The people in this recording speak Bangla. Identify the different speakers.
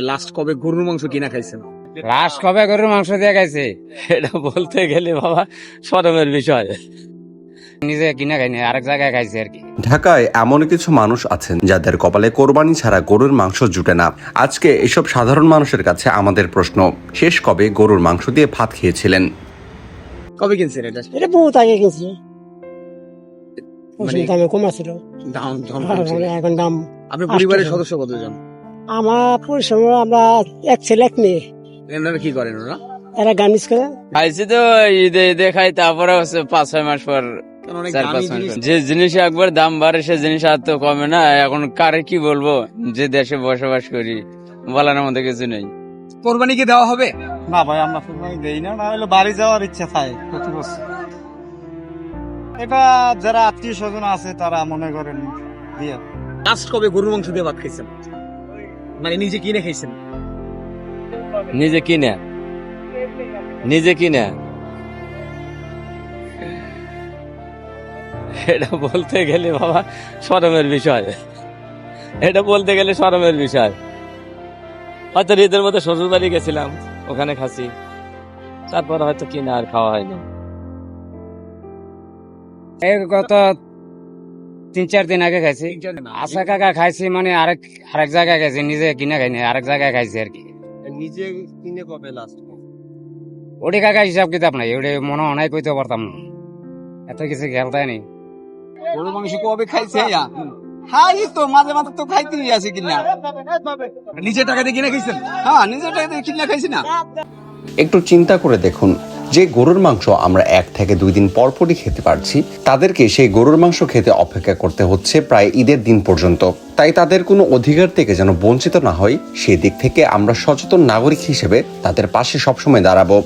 Speaker 1: লাস্ট কবে গরুর মাংস কিনা খাইছেন?
Speaker 2: লাস্ট কবে গরুর মাংস দিয়ে খাইছে এটা বলতে গেলে বাবা শরমের বিষয়। নিজে কিনা খাইনি, আরেক জায়গায় খাইছে আর কি।
Speaker 3: ঢাকায় এমন কিছু মানুষ আছেন যাদের কপালে কোরবানি ছাড়া গরুর মাংস জুটে না। আজকে এসব সাধারণ মানুষের কাছে আমাদের প্রশ্ন, শেষ কবে গরুর মাংস দিয়ে ভাত খেয়েছিলেন?
Speaker 1: কবে কিনছেন এটা?
Speaker 4: এটা বহুত আগে গেছি,
Speaker 1: মানে
Speaker 4: দামে কম আছিল।
Speaker 1: দাম কমছে।
Speaker 4: এখন দাম
Speaker 1: আপনার পরিবারের সদস্য কতজন?
Speaker 4: আমার পরিশ্রম, আমরা এক ছেলে এক মেয়ে।
Speaker 1: এনারা কি করেন ওরা?
Speaker 4: এরা গার্নিশ করে।
Speaker 2: খাইছি তো ঈদে খাই, তারপরে হচ্ছে 5-6 মাস পর
Speaker 1: কারণ অনেক
Speaker 2: 4-5
Speaker 1: দামি
Speaker 2: মাস
Speaker 1: জিনিস।
Speaker 2: পর। যে জিনিস একবার দাম বাড়ে সে জিনিস আর তো কমে না। এখন কারে কি বলবো, যে দেশে বসবাস করি বলার মধ্যে কিছু নেই।
Speaker 1: কোরবানি কি দেওয়া হবে?
Speaker 5: না ভাই, আমরা কোরবানি দেই না, না হলে বাড়ি যাওয়ার ইচ্ছা থাকে প্রতি বছর। এটা যারা আত্মীয় স্বজন আছে তারা মনে করেন দিয়ে।
Speaker 1: লাস্ট কবে গরুর মাংস দিয়ে ভাত খাইছেন? মানে নিজে কিনে খাইছেন?
Speaker 2: নিজে কিনে এটা বলতে গেলে বাবা শরমের বিষয়। এটা বলতে গেলে শরমের বিষয়। হয়তো ঈদের মধ্যে শ্বশুর বাড়ি গেছিলাম, ওখানে খাসি, তারপর হয়তো কিনা আর খাওয়া হয়নি। গত 3-4 দিন আগে খাইছি। আশা কাকা খাইছি, মানে আরেক জায়গায় খাইছি, নিজে কিনে খাইনি, আরেক জায়গায় খাইছি আর কি।
Speaker 1: নিজে কিনে কবে লাস্ট?
Speaker 2: ওটি কাকা হিসাব কিতাব নাই, ওটি মনে অনেক কইতে পারতাম না, এত কিছু খেয়াল তাই নি।
Speaker 1: গরুর মাংস কবে খাইছে?
Speaker 5: খাই তো মাঝে মাঝে তো খাইতেই আছে কিনা।
Speaker 1: নিজের টাকা দিয়ে কিনে খাইছেন?
Speaker 5: হ্যাঁ, নিজের টাকা দিয়ে কিনা খাইছি না।
Speaker 3: একটু চিন্তা করে দেখুন, যে গরুর মাংস আমরা 1 থেকে 2 দিন পরপরই খেতে পারছি, তাদেরকে সেই গরুর মাংস খেতে অপেক্ষা করতে হচ্ছে প্রায় ঈদের দিন পর্যন্ত। তাই তাদের কোনো অধিকার থেকে যেন বঞ্চিত না হয়, সেই দিক থেকে আমরা সচেতন নাগরিক হিসেবে তাদের পাশে সবসময় দাঁড়াবো।